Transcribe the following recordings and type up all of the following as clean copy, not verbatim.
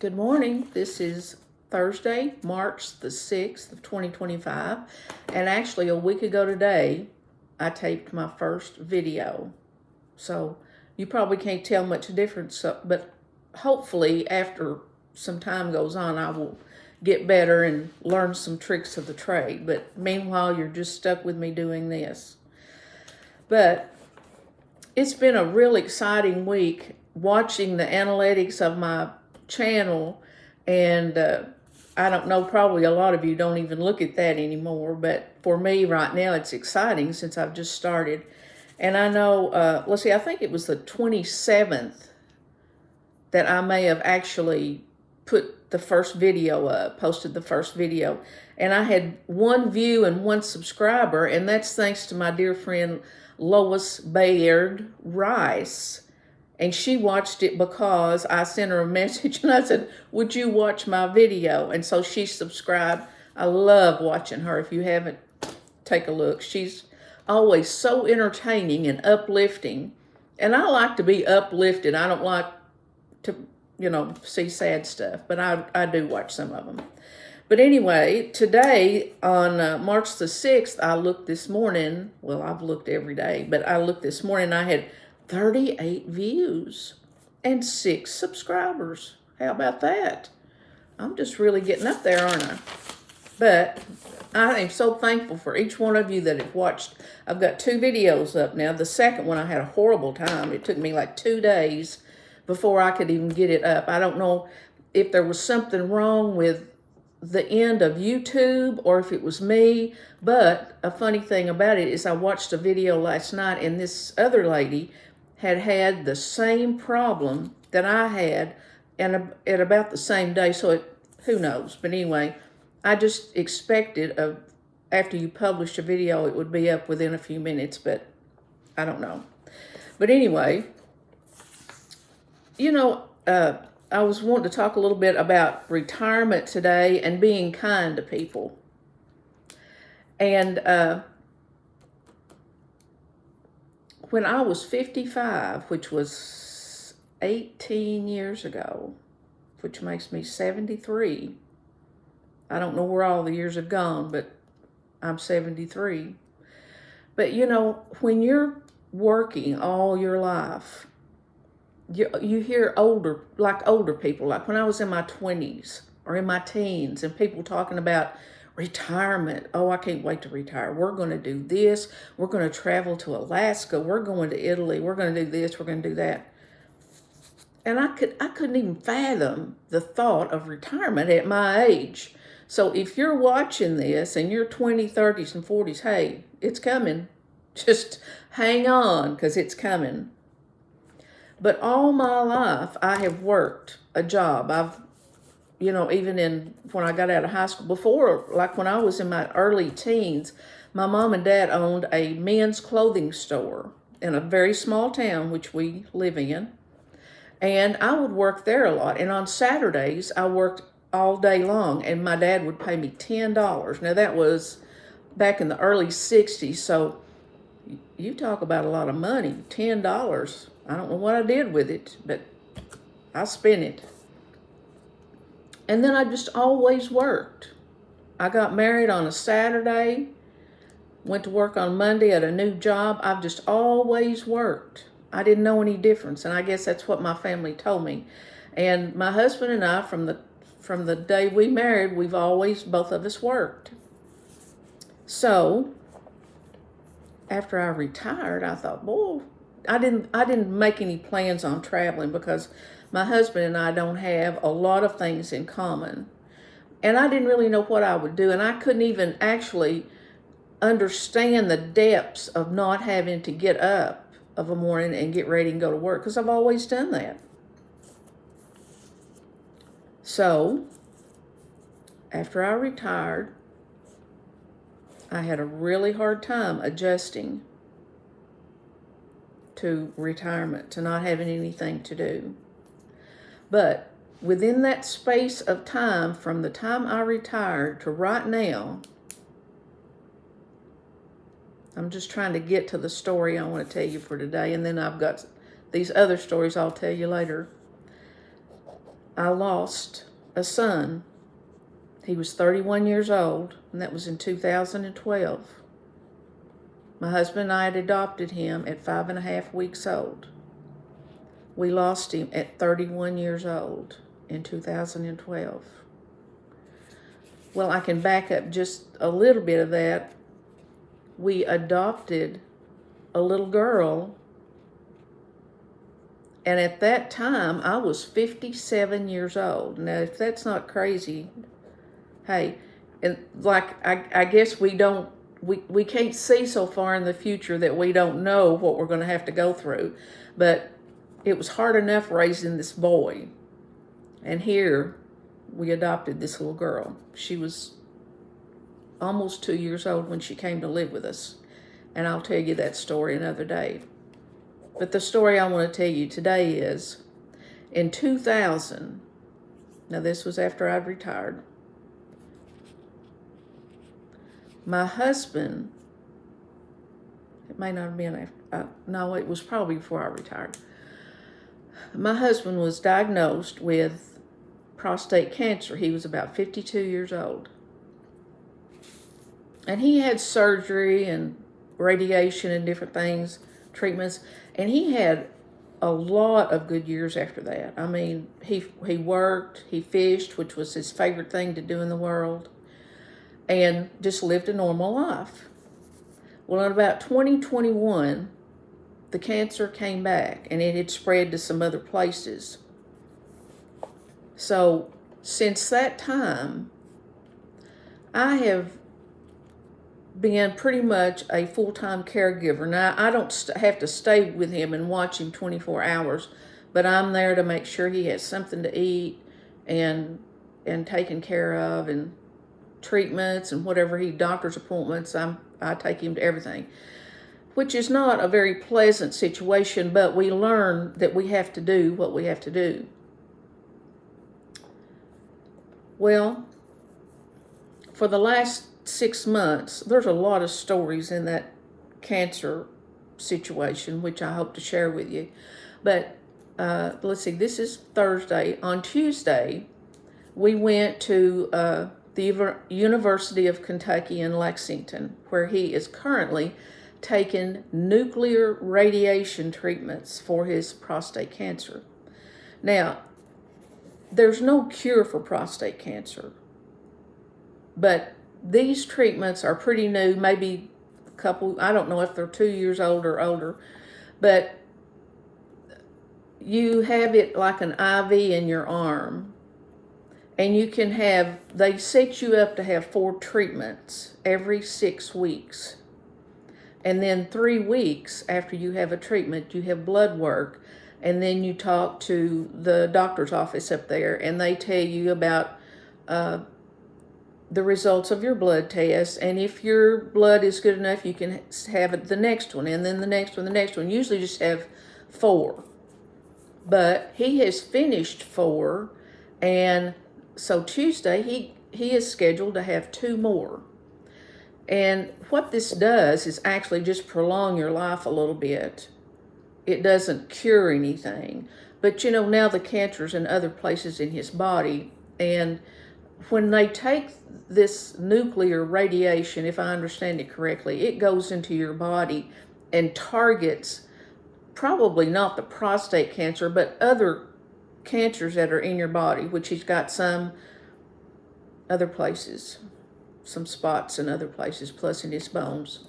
Good morning. This is Thursday, March the 6th of 2025. And actually a week ago today, I taped my first video. So you probably can't tell much difference, but hopefully after some time goes on, I will get better and learn some tricks of the trade. But meanwhile, you're just stuck with me doing this. But it's been a real exciting week watching the analytics of my channel, and I don't know, probably a lot of you don't even look at that anymore, but for me right now it's exciting since I've just started. And I know, let's see, I think it was the 27th that I may have actually put the first video up, posted the first video, and I had 1 view and 1 subscriber, and that's thanks to my dear friend Lois Bayard Rice. And she watched it because I sent her a message and I said, would you watch my video? And so she subscribed. I love watching her. If you haven't, take a look. She's always so entertaining and uplifting. And I like to be uplifted. I don't like to, see sad stuff, but I do watch some of them. But anyway, today on March the 6th, I looked this morning. Well, I've looked every day, but I looked this morning. I had 38 views and 6 subscribers. How about that? I'm just really getting up there, aren't I? But I am so thankful for each one of you that have watched. I've got 2 videos up now. The second one, I had a horrible time. It took me like 2 days before I could even get it up. I don't know if there was something wrong with the end of YouTube or if it was me, but a funny thing about it is I watched a video last night and this other lady had the same problem that I had and at about the same day, so who knows. But anyway, I just expected after you published a video it would be up within a few minutes, but I don't know. But anyway, I was wanting to talk a little bit about retirement today and being kind to people. And when I was 55, which was 18 years ago, which makes me 73, I don't know where all the years have gone, but I'm 73. But when you're working all your life, you hear older people, like when I was in my 20s or in my teens, and people talking about retirement. Oh, I can't wait to retire. We're going to do this. We're going to travel to Alaska. We're going to Italy. We're going to do this. We're going to do that. And I couldn't even fathom the thought of retirement at my age. So if you're watching this and you're 20s, 30s, and 40s, hey, it's coming. Just hang on, because it's coming. But all my life, I have worked a job. Even when I got out of high school, before, like when I was in my early teens, my mom and dad owned a men's clothing store in a very small town, which we live in. And I would work there a lot. And on Saturdays, I worked all day long, and my dad would pay me $10. Now, that was back in the early 60s, so you talk about a lot of money, $10. I don't know what I did with it, but I spent it. And then I just always worked. I got married on a Saturday, went to work on Monday at a new job. I've just always worked. I didn't know any difference, and I guess that's what my family told me. And my husband and I, from the day we married, we've always, both of us, worked. So after I retired, I thought, boy, I didn't make any plans on traveling because my husband and I don't have a lot of things in common. And I didn't really know what I would do, and I couldn't even actually understand the depths of not having to get up of a morning and get ready and go to work, because I've always done that. So after I retired, I had a really hard time adjusting to retirement, to not having anything to do. But within that space of time, from the time I retired to right now, I'm just trying to get to the story I want to tell you for today, and then I've got these other stories I'll tell you later. I lost a son. He was 31 years old, and that was in 2012. My husband and I had adopted him at 5.5 weeks old. We lost him at 31 years old in 2012. Well, I can back up just a little bit of that. We adopted a little girl, and at that time I was 57 years old. Now, if that's not crazy, hey, and like I guess we can't see so far in the future that we don't know what we're going to have to go through, but it was hard enough raising this boy, and here we adopted this little girl. She was almost 2 years old when she came to live with us, and I'll tell you that story another day. But the story I want to tell you today is, in 2000, now this was after I'd retired, my husband, it may not have been after, no, it was probably before I retired. My husband was diagnosed with prostate cancer. He was about 52 years old. And he had surgery and radiation and different things, treatments, and he had a lot of good years after that. I mean, he worked, he fished, which was his favorite thing to do in the world, and just lived a normal life. Well, in about 2021, the cancer came back, and it had spread to some other places. So since that time, I have been pretty much a full-time caregiver. Now, I don't have to stay with him and watch him 24 hours, but I'm there to make sure he has something to eat and taken care of, and treatments and whatever doctor's appointments. I take him to everything, which is not a very pleasant situation, but we learn that we have to do what we have to do. Well, for the last 6 months, there's a lot of stories in that cancer situation, which I hope to share with you. But let's see, this is Thursday. On Tuesday, we went to the University of Kentucky in Lexington, where he is currently taking nuclear radiation treatments for his prostate cancer. Now, there's no cure for prostate cancer, but these treatments are pretty new, maybe a couple, I don't know if they're 2 years old or older, but you have it like an IV in your arm, and you can have, they set you up to have 4 treatments every 6 weeks. And then 3 weeks after you have a treatment, you have blood work, and then you talk to the doctor's office up there, and they tell you about the results of your blood test, and if your blood is good enough, you can have the next one, and then the next one, the next one. Usually just have 4. But he has finished 4, and so Tuesday he is scheduled to have 2 more. And what this does is actually just prolong your life a little bit. It doesn't cure anything. But you know, now the cancer's in other places in his body, and when they take this nuclear radiation, if I understand it correctly, it goes into your body and targets probably not the prostate cancer, but other cancers that are in your body, which he's got some other places, some spots in other places, plus in his bones.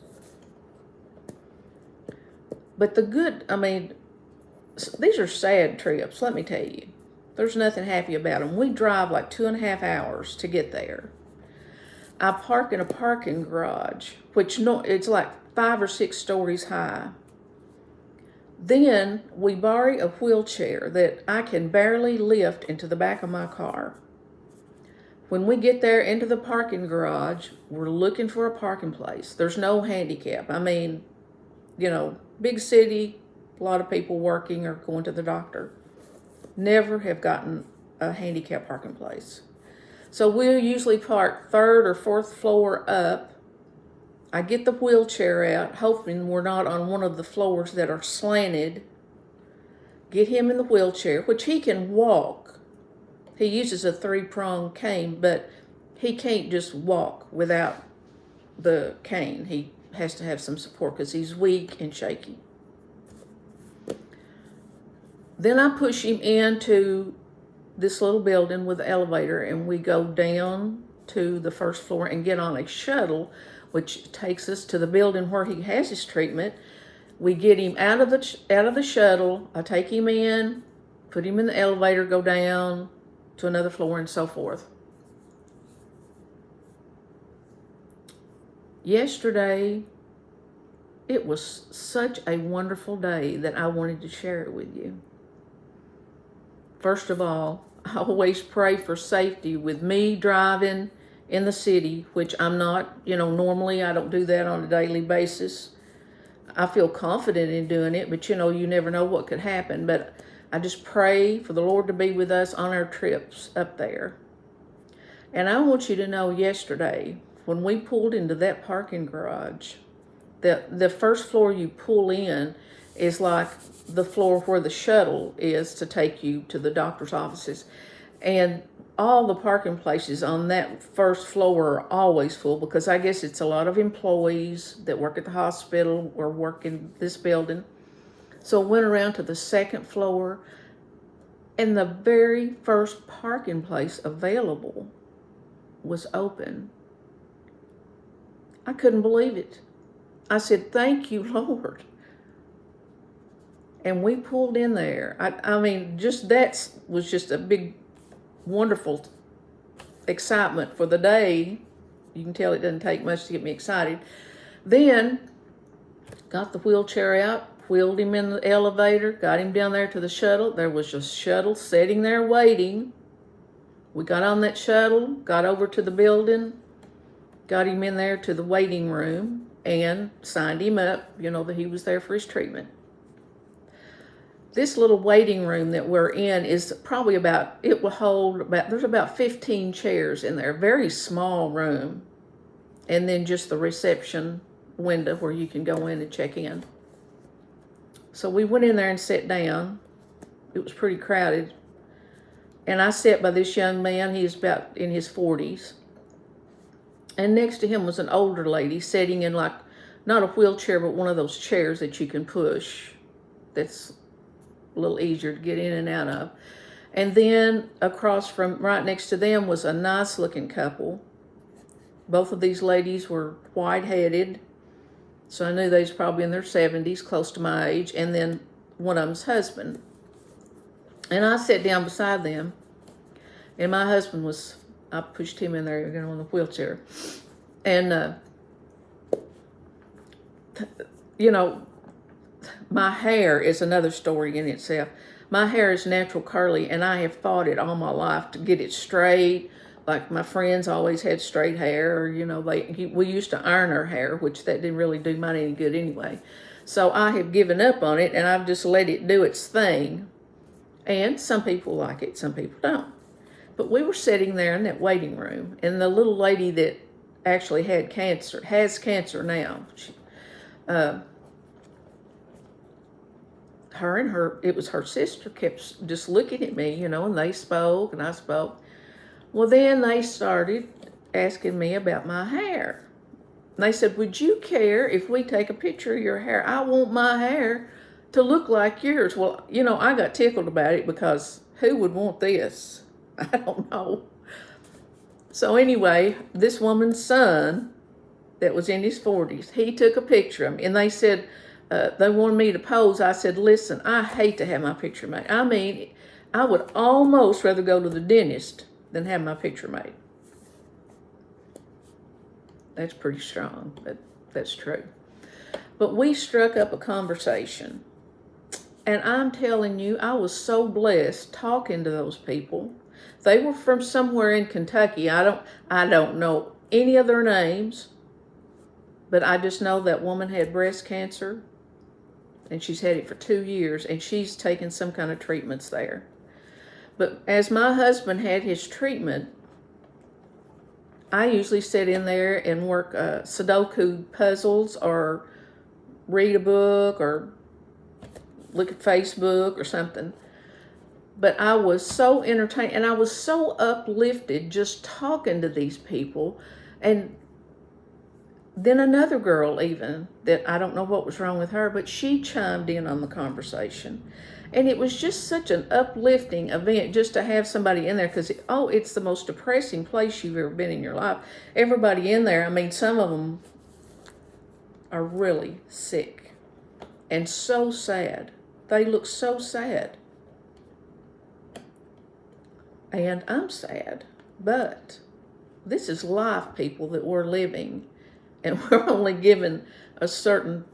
But the good, I mean, these are sad trips, let me tell you. There's nothing happy about them. We drive like 2.5 hours to get there. I park in a parking garage, which it's like 5 or 6 stories high. Then we borrow a wheelchair that I can barely lift into the back of my car. When we get there into the parking garage, we're looking for a parking place. There's no handicap. I mean, you know, big city, a lot of people working or going to the doctor. Never have gotten a handicap parking place. So we'll usually park 3rd or 4th floor up. I get the wheelchair out, hoping we're not on one of the floors that are slanted. Get him in the wheelchair, which he can walk. He uses a 3-prong cane, but he can't just walk without the cane. He has to have some support because he's weak and shaky. Then I push him into this little building with the elevator, and we go down to the first floor and get on a shuttle, which takes us to the building where he has his treatment. We get him out of the shuttle. I take him in, put him in the elevator, go down to another floor, and so forth. Yesterday, it was such a wonderful day that I wanted to share it with you. First of all, I always pray for safety with me driving in the city, which I'm not, normally I don't do that on a daily basis. I feel confident in doing it, but you never know what could happen. But I just pray for the Lord to be with us on our trips up there. And I want you to know, yesterday, when we pulled into that parking garage, the first floor you pull in is like the floor where the shuttle is to take you to the doctor's offices. And all the parking places on that first floor are always full, because I guess it's a lot of employees that work at the hospital or work in this building. So I went around to the second floor, and the very first parking place available was open. I couldn't believe it. I said, "Thank you, Lord." And we pulled in there. I mean, just that was just a big, wonderful excitement for the day. You can tell it doesn't take much to get me excited. Then got the wheelchair out, wheeled him in the elevator, got him down there to the shuttle. There was a shuttle sitting there waiting. We got on that shuttle, got over to the building, got him in there to the waiting room, and signed him up, that he was there for his treatment. This little waiting room that we're in is probably there's about 15 chairs in there, very small room. And then just the reception window where you can go in and check in. So we went in there and sat down. It was pretty crowded. And I sat by this young man. He was about in his 40s. And next to him was an older lady sitting in not a wheelchair, but one of those chairs that you can push. That's a little easier to get in and out of. And then right next to them was a nice looking couple. Both of these ladies were white-headed, so I knew they was probably in their 70s, close to my age, and then one of them's husband. And I sat down beside them, and my husband I pushed him in there, on the wheelchair. And, my hair is another story in itself. My hair is natural curly, and I have fought it all my life to get it straight. Like my friends always had straight hair, we used to iron our hair, which that didn't really do mine any good anyway. So I have given up on it, and I've just let it do its thing. And some people like it, some people don't. But we were sitting there in that waiting room, and the little lady that actually has cancer now, it was her sister, kept just looking at me, and they spoke and I spoke. Well, then they started asking me about my hair. And they said, "Would you care if we take a picture of your hair? I want my hair to look like yours." Well, I got tickled about it, because who would want this? I don't know. So anyway, this woman's son that was in his 40s, he took a picture of me, and they said, they wanted me to pose. I said, "Listen, I hate to have my picture made. I mean, I would almost rather go to the dentist than have my picture made." That's pretty strong, but that's true. But we struck up a conversation. And I'm telling you, I was so blessed talking to those people. They were from somewhere in Kentucky. I don't know any of their names, but I just know that woman had breast cancer, and she's had it for 2 years, and she's taken some kind of treatments there. But as my husband had his treatment, I usually sit in there and work Sudoku puzzles, or read a book, or look at Facebook or something. But I was so entertained and I was so uplifted just talking to these people. And then another girl, even, that I don't know what was wrong with her, but she chimed in on the conversation. And it was just such an uplifting event just to have somebody in there, because, it's the most depressing place you've ever been in your life. Everybody in there, I mean, some of them are really sick and so sad. They look so sad. And I'm sad. But this is life, people, that we're living. And we're only given a certain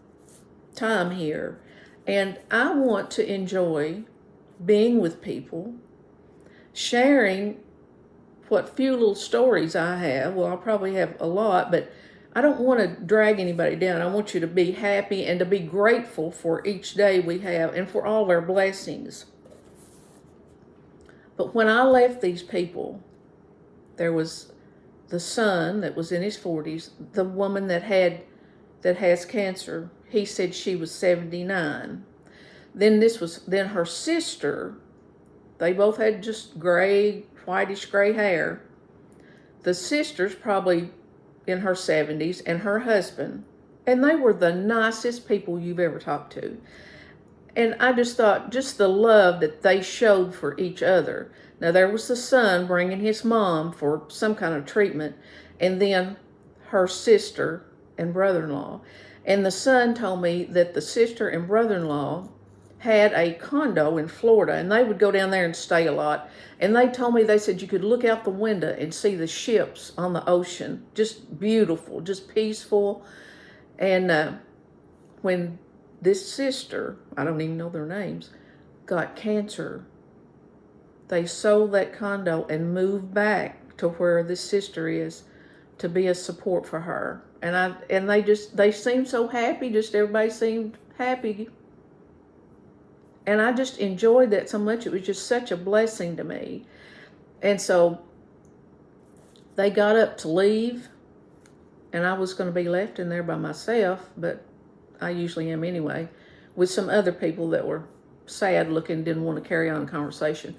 time here. And I want to enjoy being with people, sharing what few little stories I have. Well, I'll probably have a lot, but I don't want to drag anybody down. I want you to be happy and to be grateful for each day we have and for all our blessings. But when I left these people, there was the son that was in his 40s, the woman that has cancer. He said she was 79. Then her sister. They both had just whitish gray hair. The sister's probably in her 70s, and her husband. And they were the nicest people you've ever talked to. And I just thought, just the love that they showed for each other. Now, there was the son bringing his mom for some kind of treatment, and then her sister and brother-in-law. And the son told me that the sister and brother-in-law had a condo in Florida, and they would go down there and stay a lot. And they said you could look out the window and see the ships on the ocean. Just beautiful, just peaceful. And when this sister, I don't even know their names, got cancer, they sold that condo and moved back to where this sister is to be a support for her. And they seemed so happy, just everybody seemed happy. And I just enjoyed that so much. It was just such a blessing to me. And so they got up to leave, and I was going to be left in there by myself, but I usually am anyway, with some other people that were sad looking, didn't want to carry on a conversation.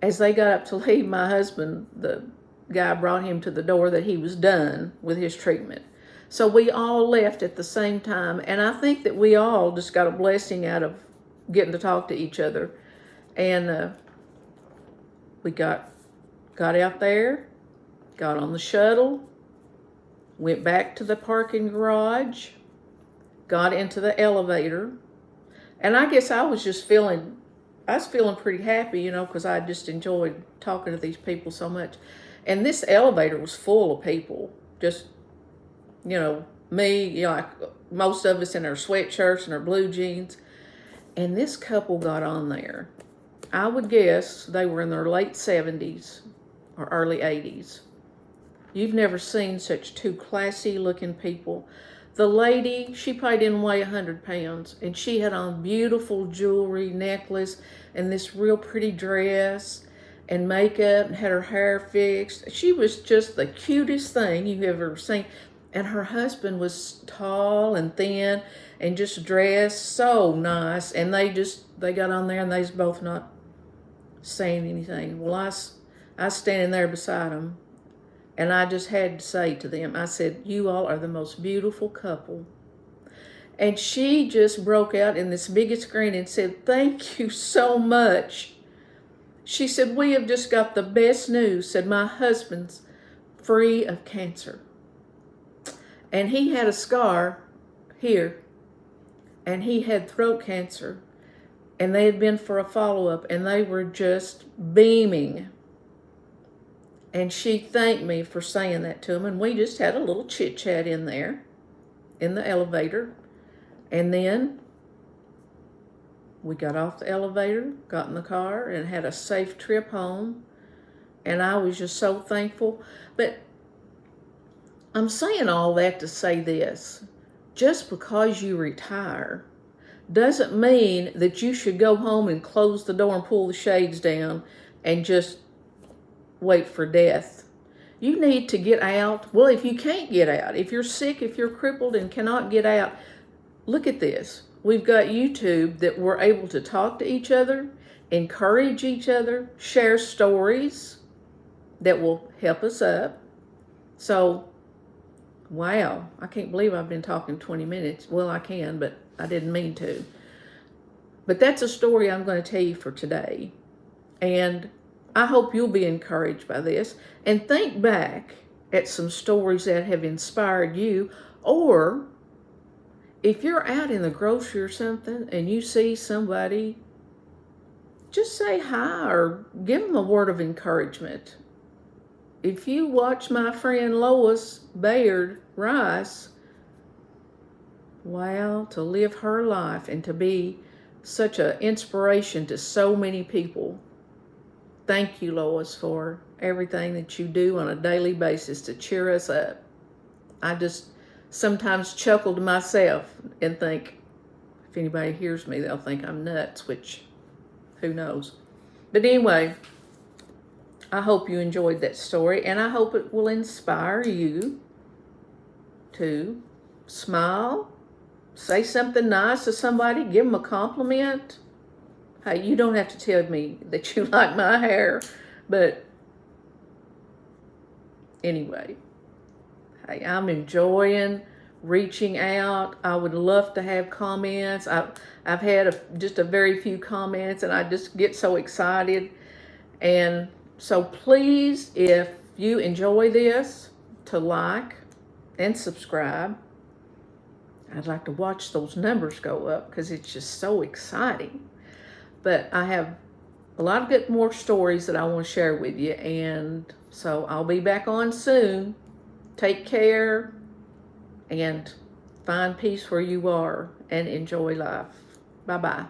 As they got up to leave, my husband, the guy, brought him to the door that he was done with his treatment. So we all left at the same time, and I think that we all just got a blessing out of getting to talk to each other. And we got out there, got on the shuttle, went back to the parking garage, got into the elevator, and I guess I was feeling pretty happy, because I just enjoyed talking to these people so much. And this elevator was full of people, just, me, like most of us in our sweatshirts and our blue jeans. And this couple got on there. I would guess they were in their late 70s or early 80s. You've never seen such two classy looking people. The lady, she probably didn't weigh 100 pounds, and she had on beautiful jewelry, necklace, and this real pretty dress and makeup, and had her hair fixed. She was just the cutest thing you've ever seen. And her husband was tall and thin and just dressed so nice. And they got on there, and they was both not saying anything. Well, I was standing there beside them, and I just had to say to them, I said, "You all are the most beautiful couple." And she just broke out in this biggest grin and said, "Thank you so much." She said, "We have just got the best news," said, "my husband's free of cancer. And he had a scar here, and he had throat cancer, and they had been for a follow-up, and they were just beaming." And she thanked me for saying that to him, and we just had a little chit-chat in there, in the elevator. And then we got off the elevator, got in the car, and had a safe trip home. And I was just so thankful. But I'm saying all that to say this. Just because you retire doesn't mean that you should go home and close the door and pull the shades down and just wait for death. You need to get out. Well, if you can't get out, if you're sick, if you're crippled and cannot get out, look at this. We've got YouTube that we're able to talk to each other encourage each other, share stories that will help us up. So, wow, I can't believe I've been talking 20 minutes. Well, I can, but I didn't mean to. But that's a story I'm going to tell you for today. And I hope you'll be encouraged by this and think back at some stories that have inspired you. Or if you're out in the grocery or something and you see somebody, just say hi or give them a word of encouragement. If you watch my friend Lois Bayard Rice, wow, to live her life and to be such an inspiration to so many people. Thank you, Lois, for everything that you do on a daily basis to cheer us up. I just sometimes chuckle to myself and think, if anybody hears me, they'll think I'm nuts, which who knows. But anyway, I hope you enjoyed that story, and I hope it will inspire you to smile, say something nice to somebody, give them a compliment. Hey, you don't have to tell me that you like my hair, but anyway, hey, I'm enjoying reaching out. I would love to have comments. I've had just a very few comments, and I just get so excited. And so please, if you enjoy this, to like and subscribe. I'd like to watch those numbers go up because it's just so exciting. But I have a lot of good more stories that I want to share with you. And so I'll be back on soon. Take care and find peace where you are and enjoy life. Bye-bye.